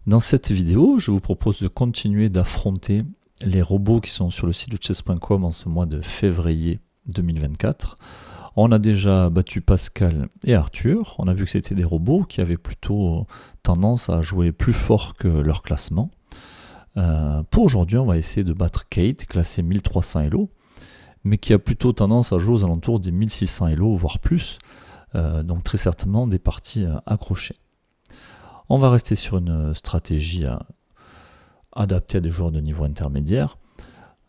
Dans cette vidéo, je vous propose de continuer d'affronter les robots qui sont sur le site de chess.com en ce mois de février 2024. On a déjà battu Pascal et Arthur. On a vu que c'était des robots qui avaient plutôt tendance à jouer plus fort que leur classement. Pour aujourd'hui, on va essayer de battre Kate, classé 1300 Elo, mais qui a plutôt tendance à jouer aux alentours des 1600 Elo, voire plus. Donc très certainement des parties accrochées. On va rester sur une stratégie adaptée à des joueurs de niveau intermédiaire,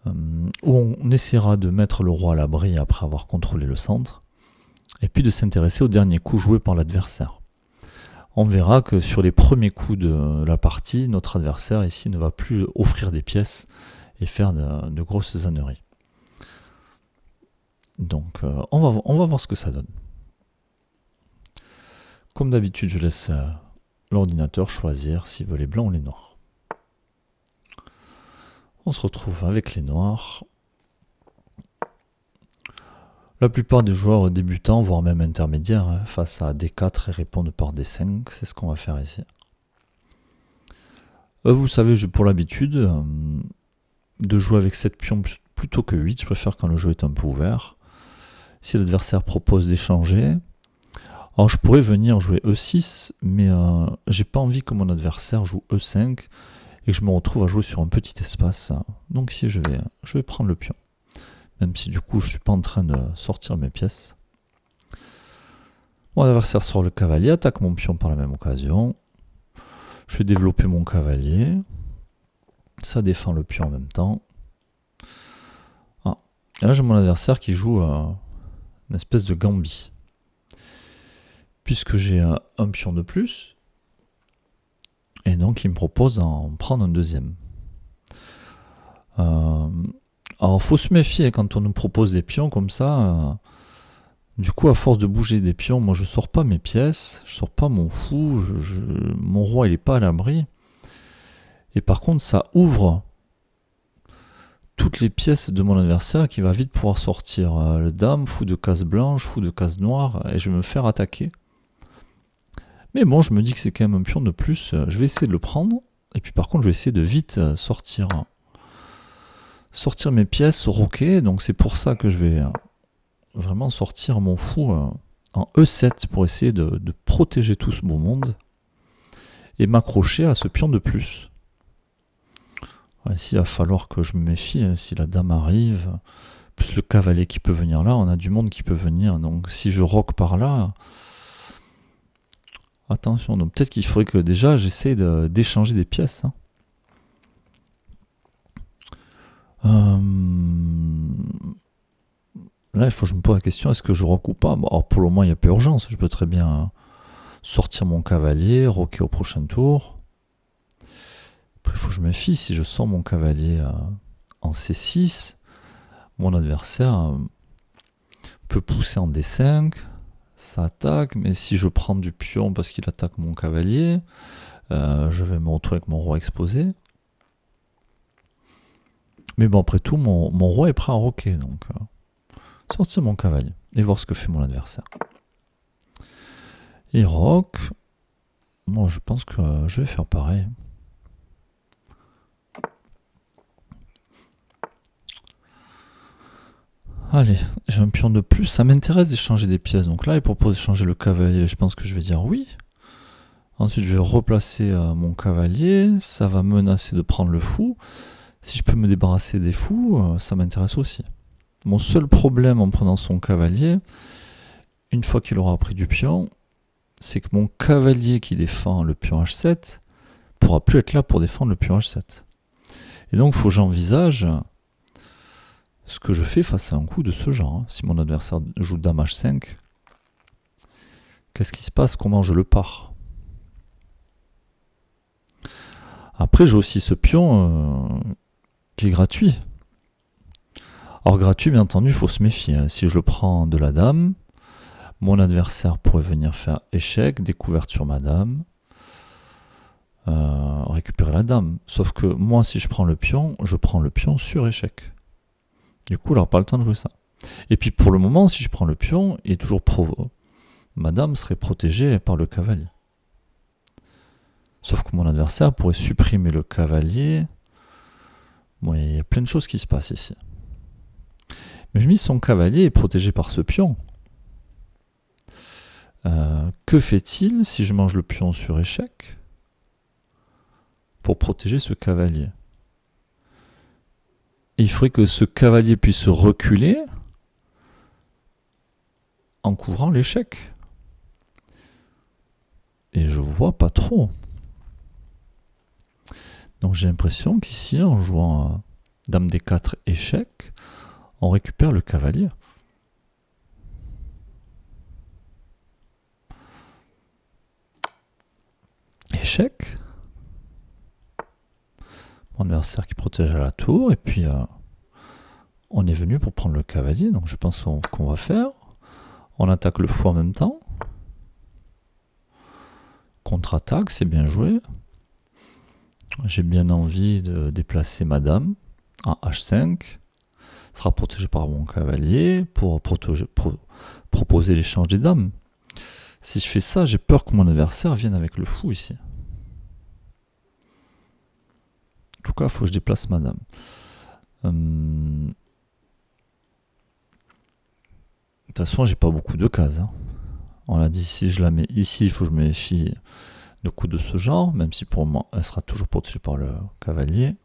où on essaiera de mettre le roi à l'abri après avoir contrôlé le centre, et puis de s'intéresser au dernier coup joué par l'adversaire. On verra que sur les premiers coups de la partie, notre adversaire ici ne va plus offrir des pièces et faire de grosses âneries. Donc on va voir ce que ça donne. Comme d'habitude, je laisse l'ordinateur choisir s'il veut les blancs ou les noirs. On se retrouve avec les noirs. La plupart des joueurs débutants, voire même intermédiaires, face à D4 et répondent par D5, c'est ce qu'on va faire ici. Vous savez, j'ai pour l'habitude de jouer avec 7 pions plutôt que 8, je préfère quand le jeu est un peu ouvert. Si l'adversaire propose d'échanger, alors je pourrais venir jouer E6, mais j'ai pas envie que mon adversaire joue E5 et que je me retrouve à jouer sur un petit espace. Donc ici je vais prendre le pion. Même si du coup je suis pas en train de sortir mes pièces. Mon adversaire sort le cavalier, attaque mon pion par la même occasion. Je vais développer mon cavalier. Ça défend le pion en même temps. Et là j'ai mon adversaire qui joue une espèce de gambit. Puisque j'ai un pion de plus, et donc il me propose d'en prendre un deuxième. Alors il faut se méfier quand on nous propose des pions comme ça. Du coup, à force de bouger des pions, moi je sors pas mes pièces, je sors pas mon fou, mon roi il est pas à l'abri. Et par contre ça ouvre toutes les pièces de mon adversaire qui va vite pouvoir sortir le dame, fou de case blanche, fou de case noire, et je vais me faire attaquer. Mais bon, je me dis que c'est quand même un pion de plus. Je vais essayer de le prendre. Et puis par contre, je vais essayer de vite sortir mes pièces, roquer. Donc c'est pour ça que je vais vraiment sortir mon fou en E7 pour essayer de protéger tout ce beau monde. Et m'accrocher à ce pion de plus. Ici, il va falloir que je me méfie. Si la dame arrive, plus le cavalier qui peut venir là, on a du monde qui peut venir. Donc si je roque par là... Attention, donc peut-être qu'il faudrait que déjà j'essaie d'échanger des pièces. Là, il faut que je me pose la question, est-ce que je roque ou pas? Bon, alors pour le moment, il n'y a pas urgence. Je peux très bien sortir mon cavalier, roquer au prochain tour. Après, il faut que je me méfie. Si je sors mon cavalier en C6, mon adversaire peut pousser en D5. Ça attaque, mais si je prends du pion parce qu'il attaque mon cavalier, je vais me retrouver avec mon roi exposé. Mais bon, après tout, mon roi est prêt à roquer, donc sortir mon cavalier et voir ce que fait mon adversaire. Il roque. Moi, je pense que je vais faire pareil. Allez, j'ai un pion de plus. Ça m'intéresse d'échanger des pièces. Donc là, il propose d'échanger le cavalier. Je pense que je vais dire oui. Ensuite, je vais replacer mon cavalier. Ça va menacer de prendre le fou. Si je peux me débarrasser des fous, ça m'intéresse aussi. Mon seul problème en prenant son cavalier, une fois qu'il aura pris du pion, c'est que mon cavalier qui défend le pion H7 pourra plus être là pour défendre le pion H7. Et donc, il faut que j'envisage ce que je fais face à un coup de ce genre. Si mon adversaire joue dame H5, qu'est-ce qui se passe? Comment je le pars? Après, j'ai aussi ce pion qui est gratuit. Alors gratuit, bien entendu, il faut se méfier. Si je le prends de la dame, mon adversaire pourrait venir faire échec, découverte sur ma dame, récupérer la dame. Sauf que moi, si je prends le pion, je prends le pion sur échec. Du coup, il n'aura pas le temps de jouer ça. Et puis pour le moment, si je prends le pion, il est toujours ma dame serait protégée par le cavalier. Sauf que mon adversaire pourrait supprimer le cavalier. Bon, il y a plein de choses qui se passent ici. Mais je mise son cavalier est protégé par ce pion. Que fait-il si je mange le pion sur échec pour protéger ce cavalier? Et il faudrait que ce cavalier puisse reculer en couvrant l'échec. Et je vois pas trop. Donc j'ai l'impression qu'ici, en jouant Dame D4 échec, on récupère le cavalier. Échec. Mon adversaire qui protège à la tour. Et puis, on est venu pour prendre le cavalier. Donc je pense qu'on va faire. On attaque le fou en même temps. Contre-attaque, c'est bien joué. J'ai bien envie de déplacer ma dame en H5. Sera protégé par mon cavalier pour proposer l'échange des dames. Si je fais ça, j'ai peur que mon adversaire vienne avec le fou ici. En tout cas, il faut que je déplace ma dame. De toute façon, j'ai pas beaucoup de cases. On a dit, si je la mets ici, il faut que je me méfie de coups de ce genre, même si pour moi, elle sera toujours protégée par le cavalier.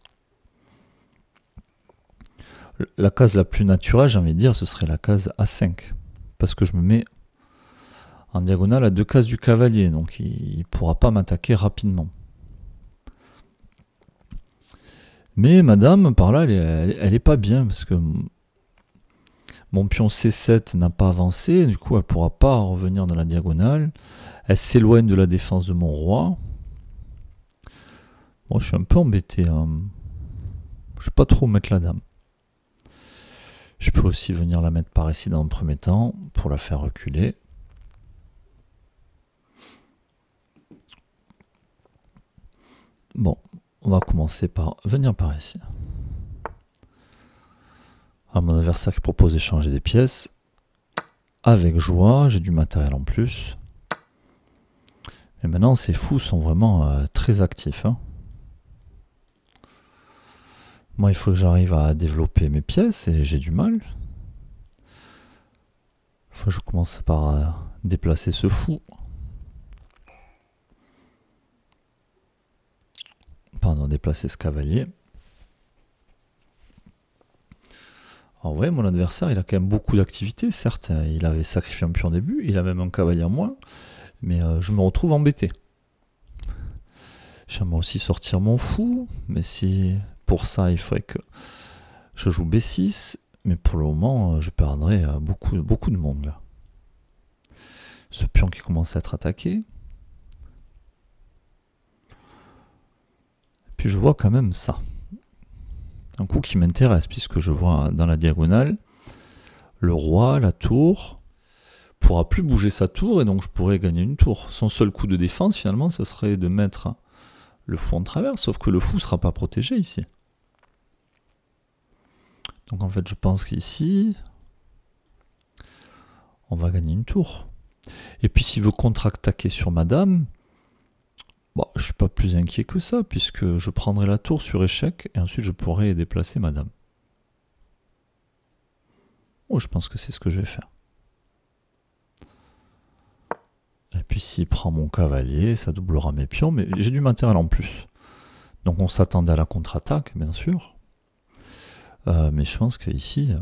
La case la plus naturelle, j'ai envie de dire, ce serait la case A5. Parce que je me mets en diagonale à 2 cases du cavalier, donc il ne pourra pas m'attaquer rapidement. Mais madame, par là, elle est pas bien, parce que mon pion C7 n'a pas avancé, du coup elle ne pourra pas revenir dans la diagonale. Elle s'éloigne de la défense de mon roi. Bon, je suis un peu embêté. Je ne sais pas trop où mettre la dame. Je peux aussi venir la mettre par ici dans un premier temps, pour la faire reculer. Bon, on va commencer par venir par ici. À mon adversaire qui propose d'échanger des pièces. Avec joie, j'ai du matériel en plus. Et maintenant, ces fous sont vraiment très actifs. Moi, il faut que j'arrive à développer mes pièces et j'ai du mal. Il faut que je commence par déplacer ce fou. Pardon, déplacer ce cavalier. Alors ouais, mon adversaire, il a quand même beaucoup d'activités, certes. Il avait sacrifié un pion au début, il a même un cavalier en moins. Mais je me retrouve embêté. J'aimerais aussi sortir mon fou, mais si pour ça, il faudrait que je joue B6. Mais pour le moment, je perdrai beaucoup de monde là. Ce pion qui commence à être attaqué. Puis je vois quand même ça. Un coup qui m'intéresse, puisque je vois dans la diagonale le roi, la tour, pourra plus bouger sa tour, et donc je pourrais gagner une tour. Son seul coup de défense, finalement, ce serait de mettre le fou en travers, sauf que le fou ne sera pas protégé ici. Donc en fait, je pense qu'ici, on va gagner une tour. Et puis s'il veut contre-attaquer sur ma dame, bon, je ne suis pas plus inquiet que ça, puisque je prendrai la tour sur échec, et ensuite je pourrai déplacer ma dame. Bon, je pense que c'est ce que je vais faire. Et puis s'il prend mon cavalier, ça doublera mes pions, mais j'ai du matériel en plus. Donc on s'attendait à la contre-attaque, bien sûr. Mais je pense qu'ici,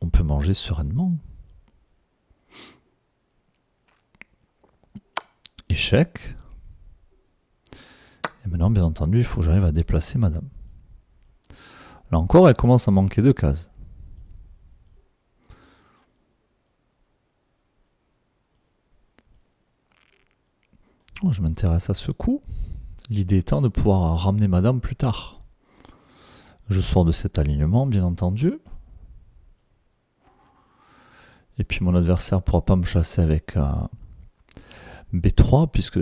on peut manger sereinement. Échec. Et maintenant, bien entendu, il faut que j'arrive à déplacer ma dame. Là encore, elle commence à manquer de cases. Oh, je m'intéresse à ce coup. L'idée étant de pouvoir ramener ma dame plus tard. Je sors de cet alignement, bien entendu. Et puis mon adversaire ne pourra pas me chasser avec B3, puisque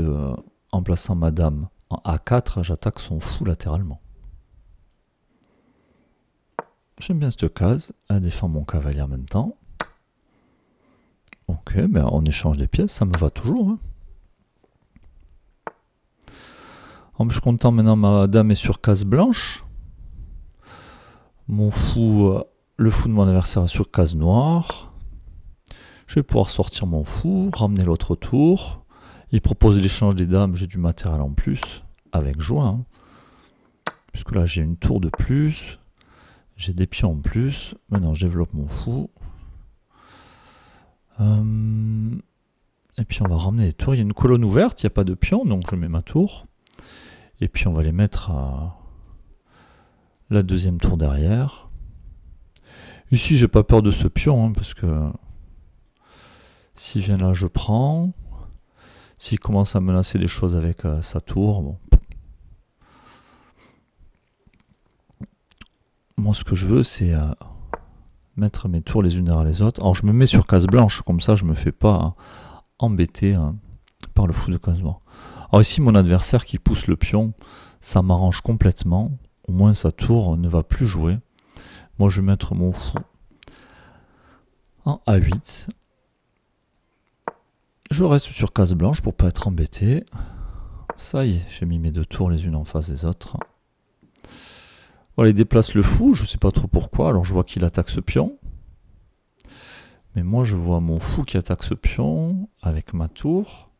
en plaçant ma dame en A4, j'attaque son fou latéralement. J'aime bien cette case, elle défend mon cavalier en même temps. Ok, ben on échange des pièces, ça me va toujours. Je suis content, maintenant ma dame est sur case blanche. Mon fou, le fou de mon adversaire est sur case noire. Je vais pouvoir sortir mon fou, ramener l'autre tour. Il propose l'échange des dames, j'ai du matériel en plus, avec joie. Hein. Puisque là j'ai une tour de plus, j'ai des pions en plus. Maintenant je développe mon fou. Et puis on va ramener les tours. Il y a une colonne ouverte, il n'y a pas de pions, donc je mets ma tour. Et puis on va les mettre à la deuxième tour derrière. Ici j'ai pas peur de ce pion, hein, parce que s'il vient là je prends. S'il commence à menacer des choses avec sa tour, bon. Moi ce que je veux c'est mettre mes tours les unes derrière les autres. Alors je me mets sur case blanche, comme ça je me fais pas embêter par le fou de case noire. Alors ici mon adversaire qui pousse le pion, ça m'arrange complètement. Au moins sa tour ne va plus jouer. Moi je vais mettre mon fou en A8. Je reste sur case blanche pour pas être embêté. Ça y est, j'ai mis mes deux tours les unes en face des autres. Voilà, il déplace le fou, je sais pas trop pourquoi. Alors je vois qu'il attaque ce pion. Mais moi je vois mon fou qui attaque ce pion avec ma tour.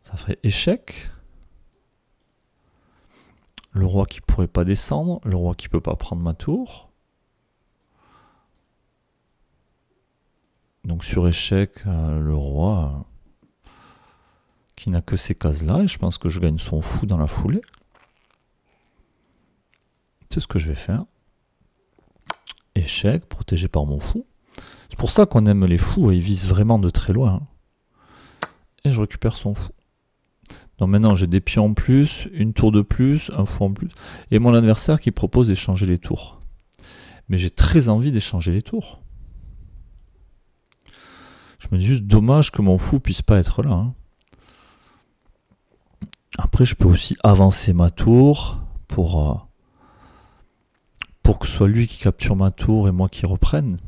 Ça ferait échec. Le roi qui pourrait pas descendre, le roi qui peut pas prendre ma tour. Donc sur échec, le roi qui n'a que ces cases-là, et je pense que je gagne son fou dans la foulée. C'est ce que je vais faire. Échec, protégé par mon fou. C'est pour ça qu'on aime les fous, ils visent vraiment de très loin. Et je récupère son fou. Donc maintenant j'ai des pions en plus, une tour de plus, un fou en plus. Et mon adversaire qui propose d'échanger les tours. Mais j'ai très envie d'échanger les tours. Je me dis juste dommage que mon fou puisse pas être là. Hein. Après je peux aussi avancer ma tour pour que ce soit lui qui capture ma tour et moi qui reprenne.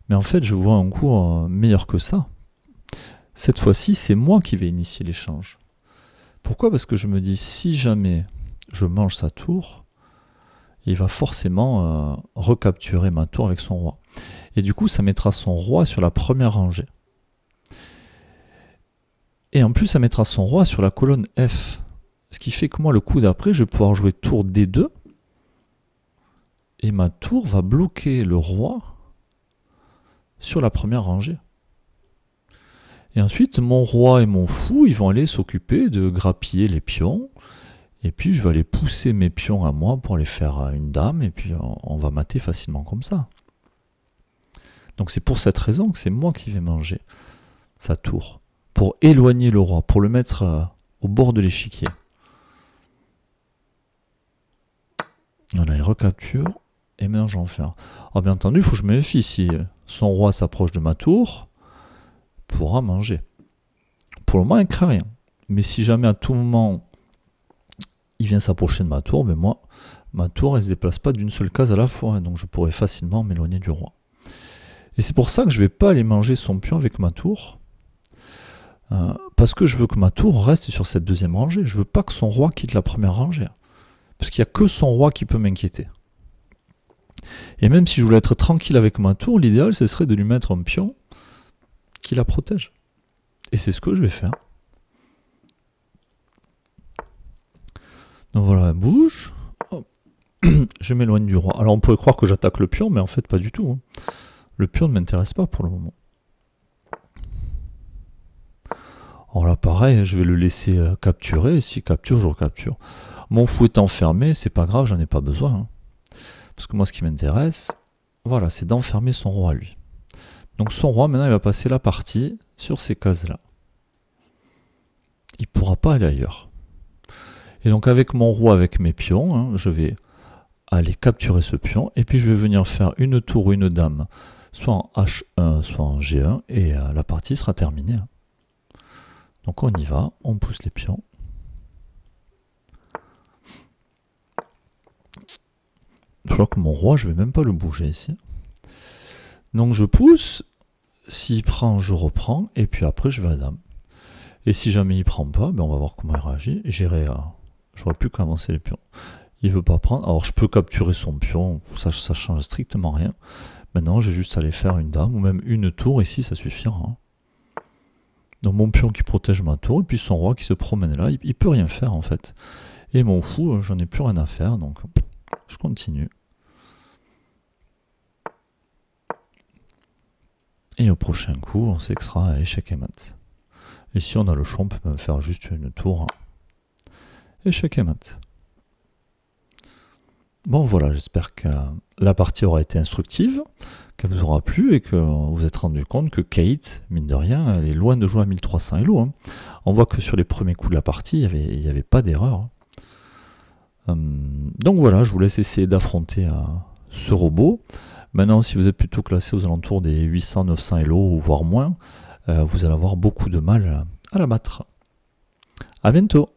Mais en fait je vois un coup meilleur que ça. Cette fois-ci c'est moi qui vais initier l'échange. Pourquoi? Parce que je me dis si jamais je mange sa tour, il va forcément recapturer ma tour avec son roi. Et du coup, ça mettra son roi sur la première rangée. Et en plus, ça mettra son roi sur la colonne F. Ce qui fait que moi, le coup d'après, je vais pouvoir jouer tour D2. Et ma tour va bloquer le roi sur la première rangée. Et ensuite, mon roi et mon fou, ils vont aller s'occuper de grappiller les pions. Et puis, je vais aller pousser mes pions à moi pour aller faire une dame. Et puis, on va mater facilement comme ça. Donc, c'est pour cette raison que c'est moi qui vais manger sa tour. Pour éloigner le roi, pour le mettre au bord de l'échiquier. Voilà, il recapture. Et maintenant, j'en fais un. Alors, bien entendu, il faut que je me méfie. Si son roi s'approche de ma tour, il pourra manger. Pour le moment, il ne crée rien. Mais si jamais à tout moment, il vient s'approcher de ma tour, mais moi, ma tour, elle ne se déplace pas d'une seule case à la fois. Hein, donc, je pourrais facilement m'éloigner du roi. Et c'est pour ça que je ne vais pas aller manger son pion avec ma tour. Parce que je veux que ma tour reste sur cette deuxième rangée. Je ne veux pas que son roi quitte la première rangée. Parce qu'il n'y a que son roi qui peut m'inquiéter. Et même si je voulais être tranquille avec ma tour, l'idéal, ce serait de lui mettre un pion qui la protège. Et c'est ce que je vais faire. Donc voilà, elle bouge. Hop. Je m'éloigne du roi. Alors on pourrait croire que j'attaque le pion, mais en fait pas du tout. Hein. Le pion ne m'intéresse pas pour le moment. Alors là pareil, je vais le laisser capturer. Et s'il capture, je recapture. Mon fou est enfermé, c'est pas grave, j'en ai pas besoin. Hein. Parce que moi ce qui m'intéresse, voilà, c'est d'enfermer son roi lui. Donc son roi maintenant il va passer la partie sur ces cases-là. Il ne pourra pas aller ailleurs. Et donc avec mon roi, avec mes pions, hein, je vais aller capturer ce pion. Et puis je vais venir faire une tour ou une dame, soit en H1, soit en G1. Et la partie sera terminée. Donc on y va, on pousse les pions. Je crois que mon roi, je ne vais même pas le bouger ici. Donc je pousse. S'il prend, je reprends. Et puis après, je vais à dame. Et si jamais il prend pas, ben on va voir comment il réagit. J'aurais plus qu'à avancer les pions. Il veut pas prendre. Alors je peux capturer son pion, ça change strictement rien. Maintenant j'ai juste à aller faire une dame ou même une tour ici, ça suffira. Hein. Donc mon pion qui protège ma tour et puis son roi qui se promène là, il peut rien faire en fait. Et mon fou, j'en ai plus rien à faire, donc je continue. Et au prochain coup, on sait que ce sera échec et mat. Et si on a le choix, on peut même faire juste une tour. Échec et mat. Bon voilà, j'espère que la partie aura été instructive, qu'elle vous aura plu et que vous vous êtes rendu compte que Kate, mine de rien, elle est loin de jouer à 1300 Elo. Hein. On voit que sur les premiers coups de la partie, il n'y avait pas d'erreur. Donc voilà, je vous laisse essayer d'affronter ce robot. Maintenant, si vous êtes plutôt classé aux alentours des 800-900 Elo, ou voire moins, vous allez avoir beaucoup de mal à la battre. A bientôt!